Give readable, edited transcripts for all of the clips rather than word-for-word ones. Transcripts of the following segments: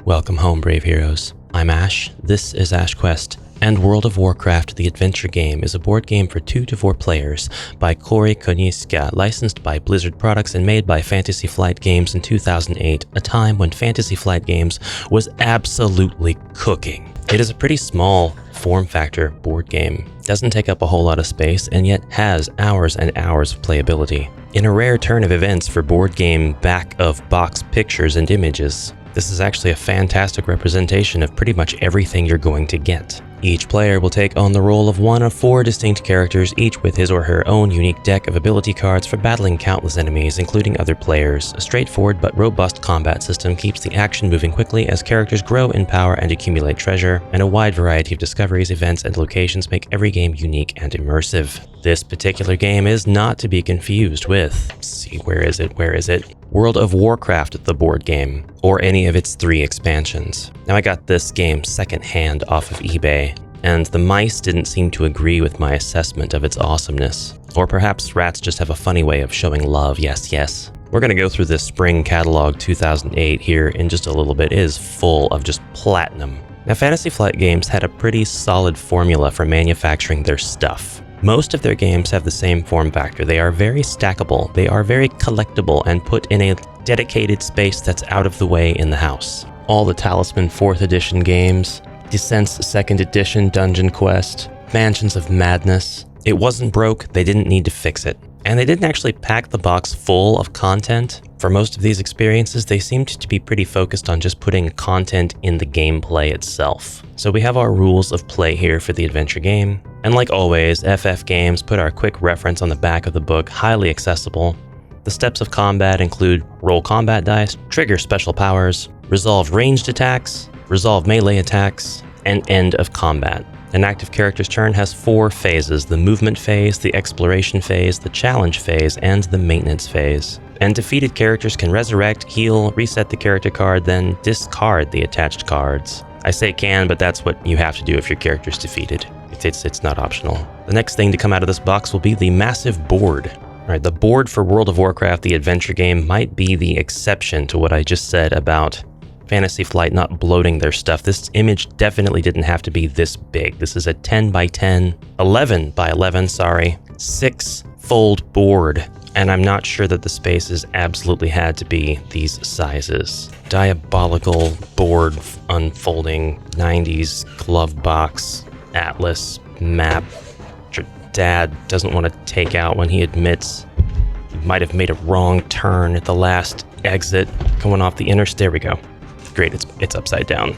Welcome home, brave heroes. I'm Ash, this is Ash Quest, and World of Warcraft the Adventure Game is a board game for 2 to 4 players by Cory Konieczka, licensed by Blizzard Products and made by Fantasy Flight Games in 2008, a time when Fantasy Flight Games was absolutely cooking. It is a pretty small form factor board game, doesn't take up a whole lot of space, and yet has hours and hours of playability. In a rare turn of events for board game back-of-box pictures and images, this is actually a fantastic representation of pretty much everything you're going to get. Each player will take on the role of one of 4 distinct characters, each with his or her own unique deck of ability cards for battling countless enemies, including other players. A straightforward but robust combat system keeps the action moving quickly as characters grow in power and accumulate treasure, and a wide variety of discoveries, events, and locations make every game unique and immersive. This particular game is not to be confused with, where is it? World of Warcraft, the board game, or any of its 3 expansions. Now, I got this game secondhand off of eBay, and the mice didn't seem to agree with my assessment of its awesomeness. Or perhaps rats just have a funny way of showing love, yes. We're gonna go through this Spring Catalog 2008 here in just a little bit. It is full of just platinum. Now, Fantasy Flight Games had a pretty solid formula for manufacturing their stuff. Most of their games have the same form factor. They are very stackable, they are very collectible, and put in a dedicated space that's out of the way in the house. All the Talisman 4th edition games, Descent's 2nd edition Dungeon Quest, Mansions of Madness. It wasn't broke, they didn't need to fix it. And they didn't actually pack the box full of content. For most of these experiences, they seemed to be pretty focused on just putting content in the gameplay itself. So we have our rules of play here for the adventure game. And like always, FF Games put our quick reference on the back of the book, highly accessible. The steps of combat include roll combat dice, trigger special powers, resolve ranged attacks, resolve melee attacks, and end of combat. An active character's turn has 4 phases: the movement phase, the exploration phase, the challenge phase, and the maintenance phase. And defeated characters can resurrect, heal, reset the character card, then discard the attached cards. I say can, but that's what you have to do if your character's defeated. It's not optional. The next thing to come out of this box will be the massive board. All right, the board for World of Warcraft, the adventure game, might be the exception to what I just said about Fantasy Flight not bloating their stuff. This image definitely didn't have to be this big. This is a 11 by 11, 6-fold board. And I'm not sure that the spaces absolutely had to be these sizes. Diabolical board unfolding 90s glove box atlas map. Your dad doesn't want to take out when he admits he might have made a wrong turn at the last exit coming off the interstate. There we go. Great, it's upside down.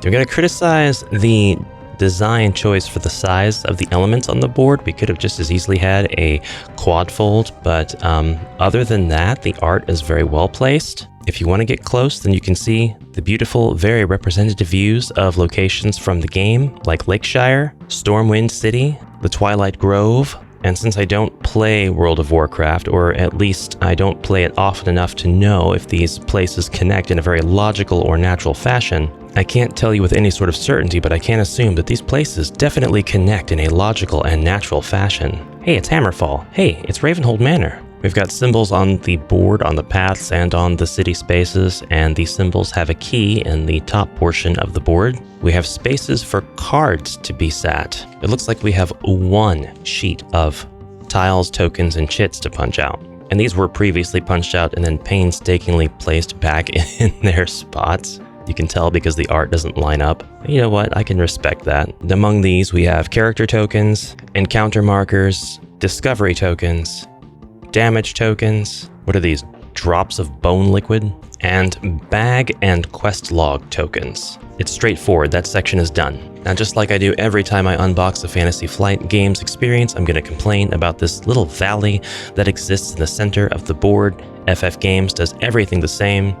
We're gonna criticize the design choice for the size of the elements on the board. We could have just as easily had a quad fold, but other than that, the art is very well placed. If you want to get close, then you can see the beautiful, very representative views of locations from the game, like Lakeshire, Stormwind City, the Twilight Grove. And since I don't play World of Warcraft, or at least I don't play it often enough to know if these places connect in a very logical or natural fashion, I can't tell you with any sort of certainty, but I can assume that these places definitely connect in a logical and natural fashion. Hey, it's Hammerfall. Hey, it's Ravenhold Manor. We've got symbols on the board, on the paths, and on the city spaces, and the symbols have a key in the top portion of the board. We have spaces for cards to be sat. It looks like we have 1 sheet of tiles, tokens, and chits to punch out. And these were previously punched out and then painstakingly placed back in their spots. You can tell because the art doesn't line up. You know what? I can respect that. Among these, we have character tokens, encounter markers, discovery tokens, damage tokens. What are these? Drops of bone liquid? And bag and quest log tokens. It's straightforward. That section is done. Now, just like I do every time I unbox a Fantasy Flight Games experience, I'm going to complain about this little valley that exists in the center of the board. FF Games does everything the same.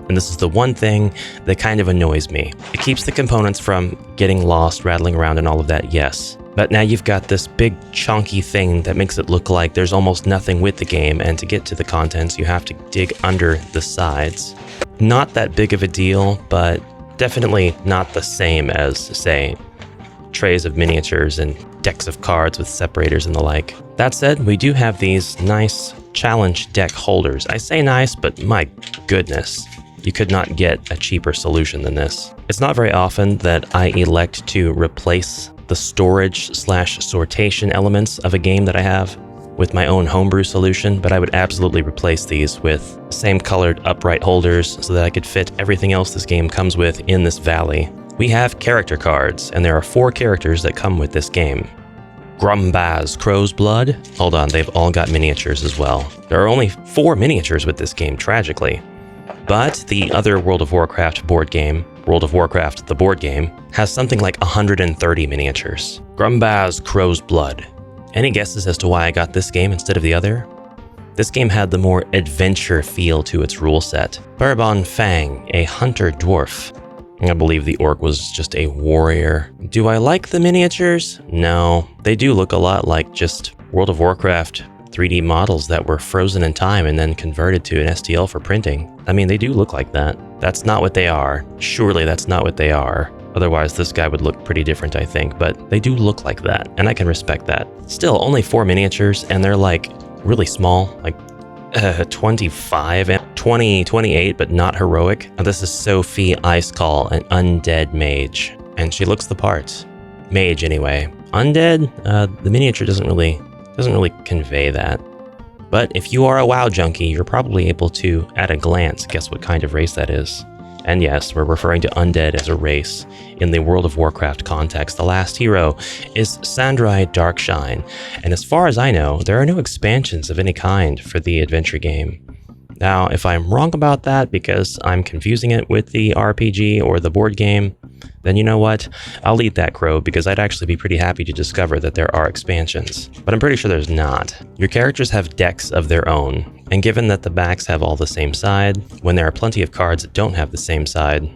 And this is the one thing that kind of annoys me. It keeps the components from getting lost, rattling around, and all of that, yes. But now you've got this big chunky thing that makes it look like there's almost nothing with the game, and to get to the contents, you have to dig under the sides. Not that big of a deal, but definitely not the same as, say, trays of miniatures and decks of cards with separators and the like. That said, we do have these nice challenge deck holders. I say nice, but my goodness. You could not get a cheaper solution than this. It's not very often that I elect to replace the storage/sortation elements of a game that I have with my own homebrew solution, but I would absolutely replace these with same colored upright holders so that I could fit everything else this game comes with in this valley. We have character cards, and there are 4 characters that come with this game. Grumbaz, Crow's Blood. Hold on, they've all got miniatures as well. There are only 4 miniatures with this game, tragically. But the other World of Warcraft board game, World of Warcraft the board game, has something like 130 miniatures. Grumbaz, Crow's Blood. Any guesses as to why I got this game instead of the other? This game had the more adventure feel to its rule set. Bourbon Fang, a hunter dwarf. I believe the orc was just a warrior. Do I like the miniatures? No, they do look a lot like just World of Warcraft 3D models that were frozen in time and then converted to an STL for printing. I mean, they do look like that. That's not what they are. Surely that's not what they are. Otherwise, this guy would look pretty different, I think, but they do look like that, and I can respect that. Still, only 4 miniatures, and they're like really small, like 25 and 20, 28, but not heroic. This is Sophie Icecall, an undead mage, and she looks the part. Mage, anyway. Undead, the miniature doesn't really convey that. But if you are a WoW junkie, you're probably able to, at a glance, guess what kind of race that is. And yes, we're referring to undead as a race. In the World of Warcraft context, the last hero is Sandrai Darkshine, and as far as I know, there are no expansions of any kind for the adventure game. Now, if I'm wrong about that because I'm confusing it with the RPG or the board game, then you know what? I'll eat that crow because I'd actually be pretty happy to discover that there are expansions. But I'm pretty sure there's not. Your characters have decks of their own, and given that the backs have all the same side, when there are plenty of cards that don't have the same side,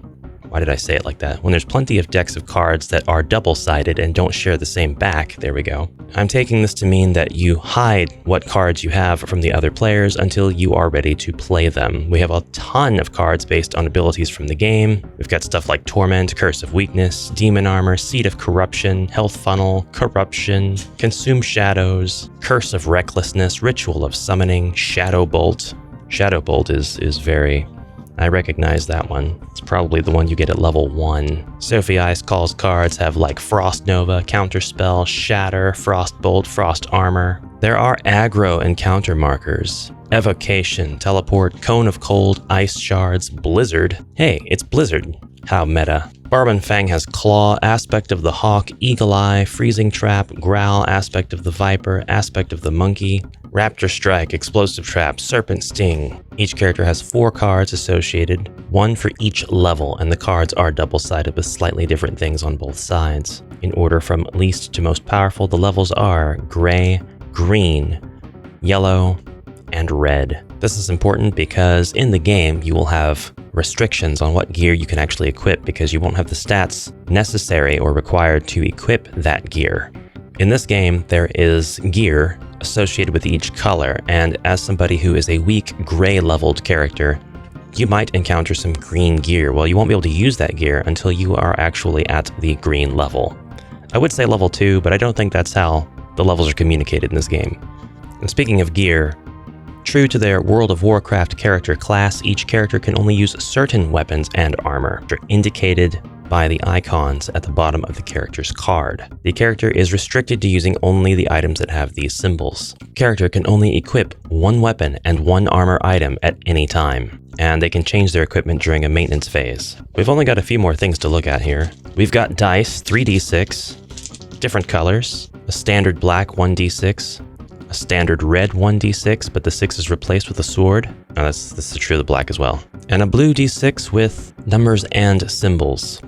why did I say it like that? When there's plenty of decks of cards that are double-sided and don't share the same back, there we go. I'm taking this to mean that you hide what cards you have from the other players until you are ready to play them. We have a ton of cards based on abilities from the game. We've got stuff like Torment, Curse of Weakness, Demon Armor, Seed of Corruption, Health Funnel, Corruption, Consume Shadows, Curse of Recklessness, Ritual of Summoning, Shadow Bolt. Shadow Bolt is very... I recognize that one. It's probably the one you get at level 1. Sophie Icecall's cards have like Frost Nova, Counterspell, Shatter, Frost Bolt, Frost Armor. There are aggro and counter markers. Evocation, Teleport, Cone of Cold, Ice Shards, Blizzard. Hey, it's Blizzard. How meta. Bourbon Fang has Claw, Aspect of the Hawk, Eagle Eye, Freezing Trap, Growl, Aspect of the Viper, Aspect of the Monkey, Raptor Strike, Explosive Trap, Serpent Sting. Each character has 4 cards associated, 1 for each level, and the cards are double-sided with slightly different things on both sides. In order from least to most powerful, the levels are gray, green, yellow, and red. This is important because in the game you will have restrictions on what gear you can actually equip because you won't have the stats necessary or required to equip that gear. In this game, there is gear associated with each color, and as somebody who is a weak gray leveled character, you might encounter some green gear. Well, you won't be able to use that gear until you are actually at the green level. I would say level 2, but I don't think that's how the levels are communicated in this game. And speaking of gear, true to their World of Warcraft character class, each character can only use certain weapons and armor, which are indicated by the icons at the bottom of the character's card. The character is restricted to using only the items that have these symbols. The character can only equip 1 weapon and 1 armor item at any time, and they can change their equipment during a maintenance phase. We've only got a few more things to look at here. We've got dice, 3d6, different colors, a standard black 1d6, a standard red 1d6, but the 6 is replaced with a sword. Oh, this is true of the black as well. And a blue d6 with numbers and symbols,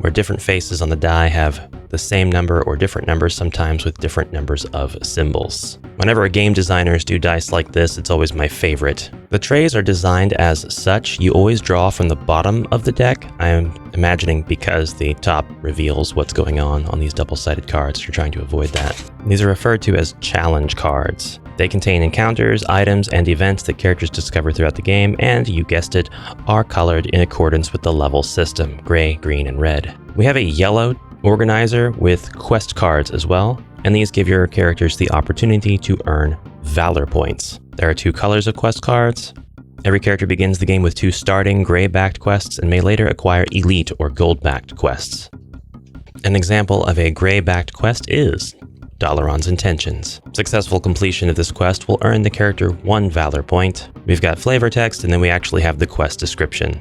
where different faces on the die have the same number or different numbers, sometimes with different numbers of symbols. Whenever game designers do dice like this, it's always my favorite. The trays are designed as such. You always draw from the bottom of the deck. I'm imagining because the top reveals what's going on these double-sided cards. You're trying to avoid that. These are referred to as challenge cards. They contain encounters, items, and events that characters discover throughout the game, and, you guessed it, are colored in accordance with the level system, gray, green, and red. We have a yellow organizer with quest cards as well, and these give your characters the opportunity to earn valor points. There are 2 colors of quest cards, Every character begins the game with 2 starting gray-backed quests and may later acquire elite or gold-backed quests. An example of a gray-backed quest is Dalaran's Intentions. Successful completion of this quest will earn the character 1 valor point. We've got flavor text, and then we actually have the quest description.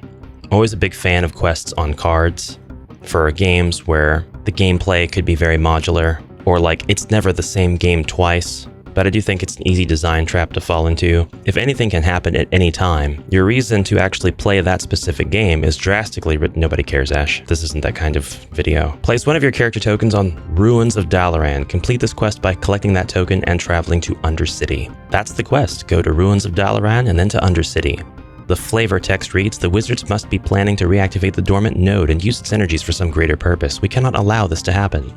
Always a big fan of quests on cards for games where the gameplay could be very modular, or like it's never the same game twice. But I do think it's an easy design trap to fall into. If anything can happen at any time, your reason to actually play that specific game is drastically written. Nobody cares, Ash. This isn't that kind of video. Place one of your character tokens on Ruins of Dalaran. Complete this quest by collecting that token and traveling to Undercity. That's the quest. Go to Ruins of Dalaran and then to Undercity. The flavor text reads, the wizards must be planning to reactivate the dormant node and use its energies for some greater purpose. We cannot allow this to happen.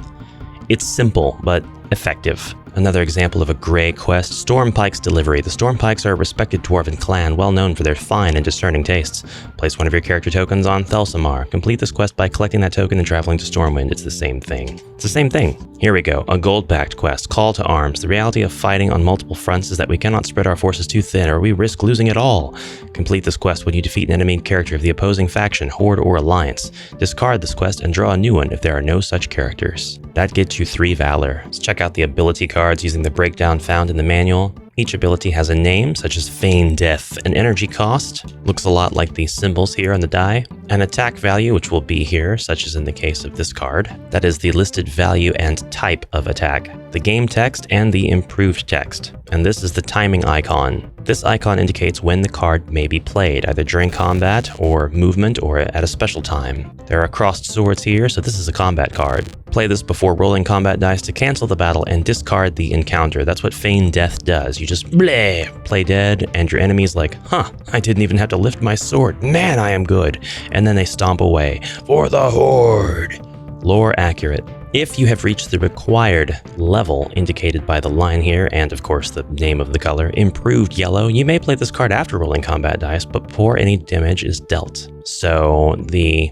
It's simple, but effective. Another example of a gray quest, Stormpike's Delivery. The Stormpikes are a respected dwarven clan, well known for their fine and discerning tastes. Place one of your character tokens on Thelsamar. Complete this quest by collecting that token and traveling to Stormwind. It's the same thing. It's the same thing. Here we go, a gold-backed quest, Call to Arms. The reality of fighting on multiple fronts is that we cannot spread our forces too thin or we risk losing it all. Complete this quest when you defeat an enemy character of the opposing faction, horde, or alliance. Discard this quest and draw a new one if there are no such characters. That gets you 3 valor. Let's check out the ability cards using the breakdown found in the manual. Each ability has a name, such as Feign Death, an energy cost, looks a lot like these symbols here on the die, an attack value, which will be here, such as in the case of this card. That is the listed value and type of attack, the game text, and the improved text. And this is the timing icon. This icon indicates when the card may be played, either during combat or movement or at a special time. There are crossed swords here, so this is a combat card. Play this before rolling combat dice to cancel the battle and discard the encounter. That's what Feign Death does. You just play dead, and your enemy's like, huh, I didn't even have to lift my sword. Man, I am good. And then they stomp away. For the horde. Lore accurate. If you have reached the required level indicated by the line here, and of course the name of the color, improved yellow, you may play this card after rolling combat dice, but before any damage is dealt. So the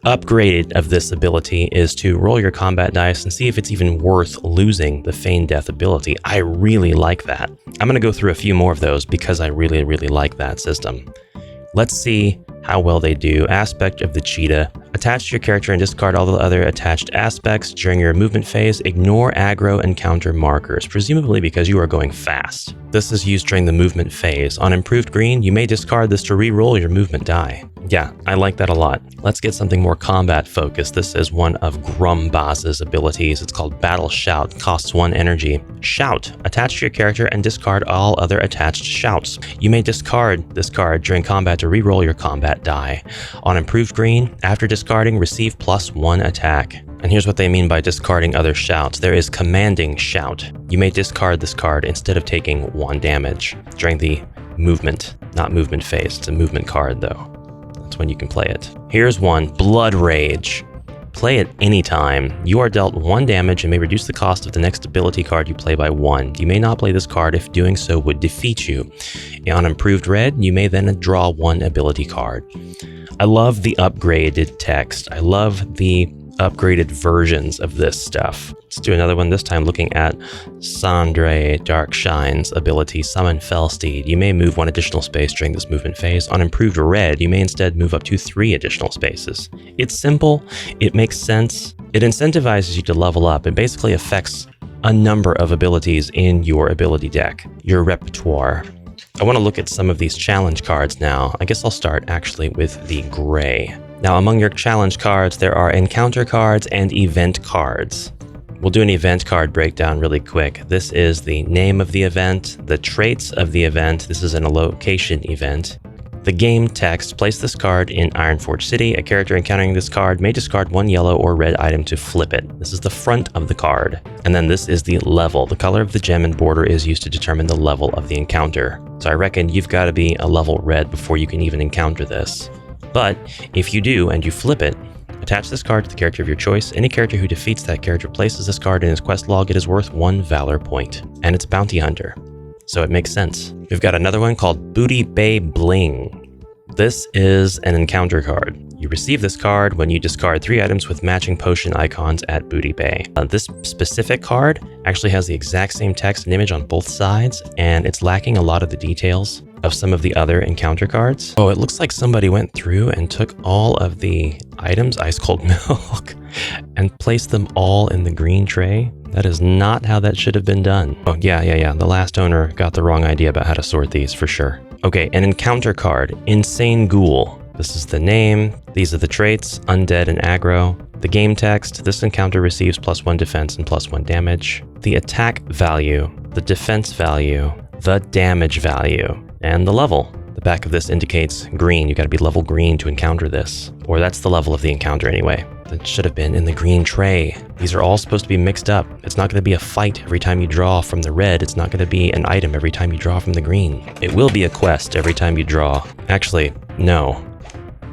upgraded of this ability is to roll your combat dice and see if it's even worth losing the Feign Death ability. I really like that. I'm going to go through a few more of those because I really like that system. Let's see how well they do. Aspect of the cheetah. Attach to your character and discard all the other attached aspects during your movement phase. Ignore aggro and counter markers, presumably because you are going fast. This is used during the movement phase. On improved green, you may discard this to re-roll your movement die. Yeah, I like that a lot. Let's get something more combat focused. This is one of Grumbaz's abilities. It's called Battle Shout, costs 1 energy. Shout, attach to your character and discard all other attached shouts. You may discard this card during combat to re-roll your combat die. On improved green, after discarding, receive +1 attack. And here's what they mean by discarding other shouts. There is Commanding Shout. You may discard this card instead of taking 1 damage during the movement, not movement phase. It's a movement card though. That's when you can play it. Here's one, Blood Rage. Play at any time. You are dealt 1 damage and may reduce the cost of the next ability card you play by 1. You may not play this card if doing so would defeat you. On improved red, you may then draw 1 ability card. I love the upgraded text. I love the upgraded versions of this stuff. Let's do another one, this time looking at Sandre Darkshine's ability, Summon Felsteed. You may move 1 additional space during this movement phase. On improved red, you may instead move up to 3 additional spaces. It's simple, it makes sense, it incentivizes you to level up, and basically affects a number of abilities in your ability deck, your repertoire. I want to look at some of these challenge cards now. I guess I'll start actually with the gray. Now, among your challenge cards, there are encounter cards and event cards. We'll do an event card breakdown really quick. This is the name of the event, the traits of the event. This is a location event. The game text, place this card in Ironforge City. A character encountering this card may discard 1 yellow or red item to flip it. This is the front of the card. And then this is the level. The color of the gem and border is used to determine the level of the encounter. So I reckon you've got to be a level red before you can even encounter this. But if you do and you flip it, attach this card to the character of your choice. Any character who defeats that character places this card in his quest log. It is worth 1 valor point, and it's Bounty Hunter, so it makes sense. We've got another one called Booty Bay Bling. This is an encounter card. You receive this card when you discard 3 items with matching potion icons at Booty Bay. This specific card actually has the exact same text and image on both sides, and it's lacking a lot of the details. of some of the other encounter cards. Oh, it looks like somebody went through and took all of the items, ice cold milk, and placed them all in the green tray. That is not how that should have been done. Oh, yeah. The last owner got the wrong idea about how to sort these for sure. Okay, an encounter card, Insane Ghoul. This is the name. These are the traits, undead and aggro. The game text, this encounter receives +1 defense and +1 damage. The attack value, the defense value, the damage value, and the level. The back of this indicates green. You gotta be level green to encounter this. Or that's the level of the encounter anyway. That should have been in the green tray. These are all supposed to be mixed up. It's not gonna be a fight every time you draw from the red. It's not gonna be an item every time you draw from the green. It will be a quest every time you draw. Actually, no.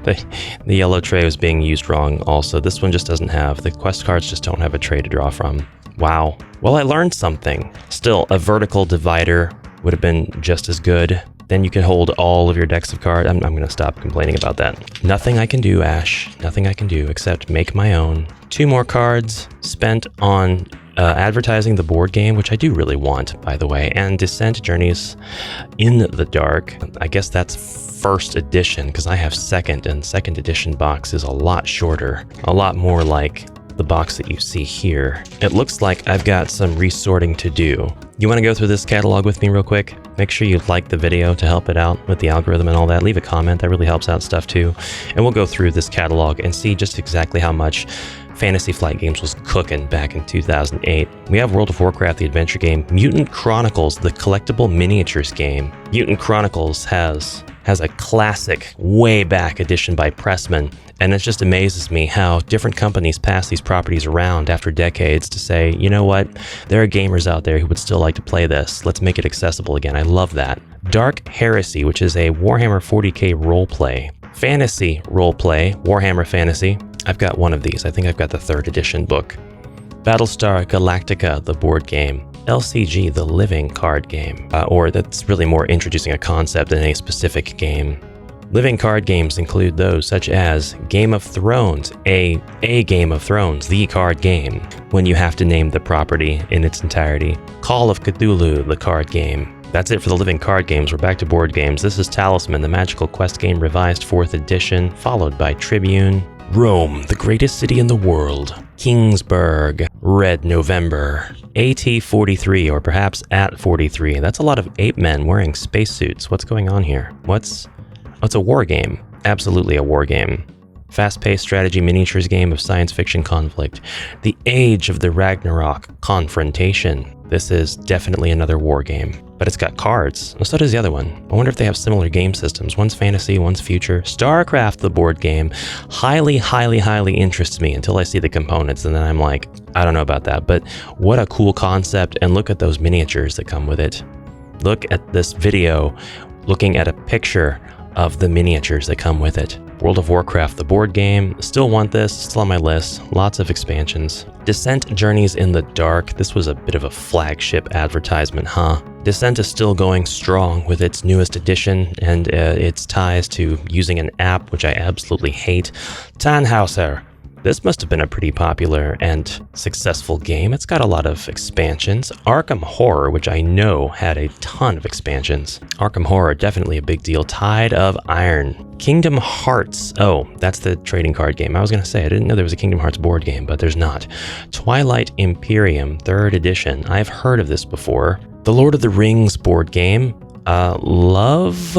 The yellow tray was being used wrong also. This one just doesn't have, the quest cards just don't have a tray to draw from. Wow. Well, I learned something. Still, a vertical divider would have been just as good. Then you can hold all of your decks of cards. I'm going to stop complaining about that. Nothing I can do, Ash. Nothing I can do except make my own. 2 more cards spent on advertising the board game, which I do really want, by the way, and Descent Journeys in the Dark. I guess that's first edition because I have second, and second edition box is a lot shorter, a lot more like the box that you see here. It looks like I've got some resorting to do. You want to go through this catalog with me real quick? Make sure you like the video to help it out with the algorithm and all that. Leave a comment, that really helps out stuff too. And we'll go through this catalog and see just exactly how much Fantasy Flight Games was cooking back in 2008. We have World of Warcraft, the adventure game, Mutant Chronicles, the collectible miniatures game. Mutant Chronicles has a classic way back edition by Pressman, and it just amazes me how different companies pass these properties around after decades to say, you know what, there are gamers out there who would still like to play this. Let's make it accessible again. I love that. Dark Heresy, which is a Warhammer 40k roleplay. Fantasy roleplay, Warhammer Fantasy. I've got one of these. I think I've got the 3rd edition book. Battlestar Galactica, the board game. LCG, the living card game. Or that's really more introducing a concept than a specific game. Living card games include those such as Game of Thrones, a Game of Thrones, the card game, when you have to name the property in its entirety. Call of Cthulhu, the card game. That's it for the living card games. We're back to board games. This is Talisman, the magical quest game revised 4th edition, followed by Tribune. Rome, the greatest city in the world. Kingsburg, Red November. AT-43, or perhaps AT-43. That's a lot of ape men wearing spacesuits. What's going on here? It's a war game. Absolutely a war game. Fast-paced strategy miniatures game of science fiction conflict. The Age of the Ragnarok Confrontation. This is definitely another war game, but it's got cards. So does the other one. I wonder if they have similar game systems. One's fantasy, one's future. StarCraft, the board game, highly interests me until I see the components, and then I'm like, I don't know about that, but what a cool concept, and look at those miniatures that come with it. Look at this video, looking at a picture of the miniatures that come with it. World of Warcraft, the board game. Still want this, still on my list. Lots of expansions. Descent Journeys in the Dark. This was a bit of a flagship advertisement, huh? Descent is still going strong with its newest edition and its ties to using an app, which I absolutely hate. Tannhauser. This must have been a pretty popular and successful game. It's got a lot of expansions. Arkham Horror, which I know had a ton of expansions. Arkham Horror, definitely a big deal. Tide of Iron. Kingdom Hearts. Oh, that's the trading card game. I was going to say, I didn't know there was a Kingdom Hearts board game, but there's not. Twilight Imperium, 3rd edition. I've heard of this before. The Lord of the Rings board game. Love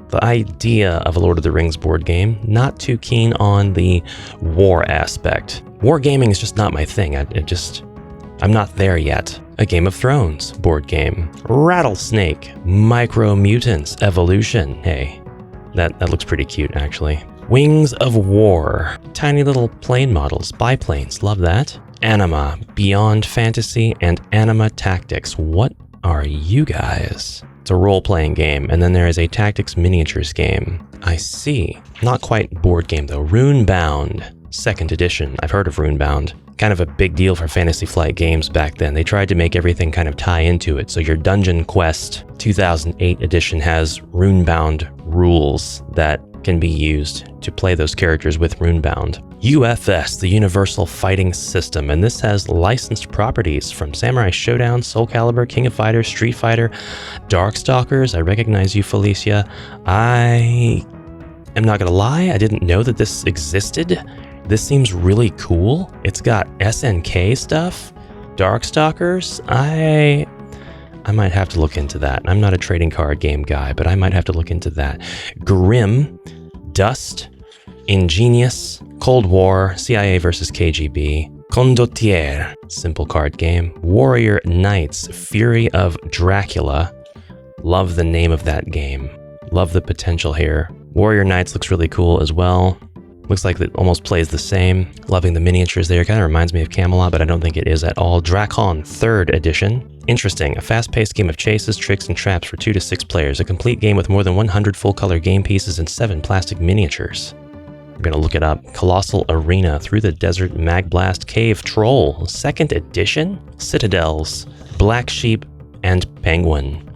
the idea of a Lord of the Rings board game. Not too keen on the war aspect. War gaming is just not my thing. I'm not there yet. A Game of Thrones board game. Rattlesnake. Micro Mutants Evolution. Hey, that looks pretty cute actually. Wings of War. Tiny little plane models. Biplanes. Love that. Anima. Beyond Fantasy and Anima Tactics. What are you guys? It's a role-playing game, and then there is a tactics miniatures game. I see. Not quite board game though. Runebound, 2nd edition. I've heard of Runebound. Kind of a big deal for Fantasy Flight Games back then. They tried to make everything kind of tie into it. So your Dungeon Quest 2008 edition has Runebound rules that can be used to play those characters with Runebound. UFS, the Universal Fighting System, and this has licensed properties from Samurai Showdown, Soul Calibur, King of Fighters, Street Fighter, Darkstalkers. I recognize you, Felicia. I am not gonna lie, I didn't know that this existed. This seems really cool. It's got SNK stuff, Darkstalkers. I might have to look into that. I'm not a trading card game guy, but I might have to look into that. Grim, Dust, Ingenious, Cold War, CIA versus KGB, Condottiere, simple card game, Warrior Knights, Fury of Dracula. Love the name of that game. Love the potential here. Warrior Knights looks really cool as well. Looks like it almost plays the same. Loving the miniatures there. Kind of reminds me of Camelot, but I don't think it is at all. Drakon, 3rd edition. Interesting. A fast-paced game of chases, tricks, and traps for 2 to 6 players. A complete game with more than 100 full-color game pieces and 7 plastic miniatures. I'm gonna look it up. Colossal Arena, Through the Desert, Magblast, Cave Troll, 2nd edition. Citadels, Black Sheep, and Penguin.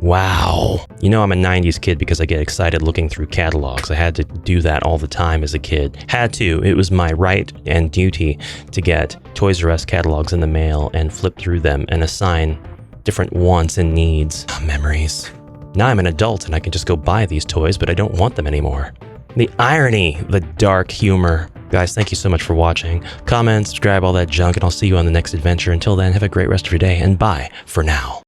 Wow. You know I'm a 90s kid because I get excited looking through catalogs. I had to do that all the time as a kid. Had to. It was my right and duty to get Toys R Us catalogs in the mail and flip through them and assign different wants and needs. Memories. Now I'm an adult and I can just go buy these toys, but I don't want them anymore. The irony, the dark humor. Guys, thank you so much for watching. Comment, subscribe, all that junk, and I'll see you on the next adventure. Until then, have a great rest of your day, and bye for now.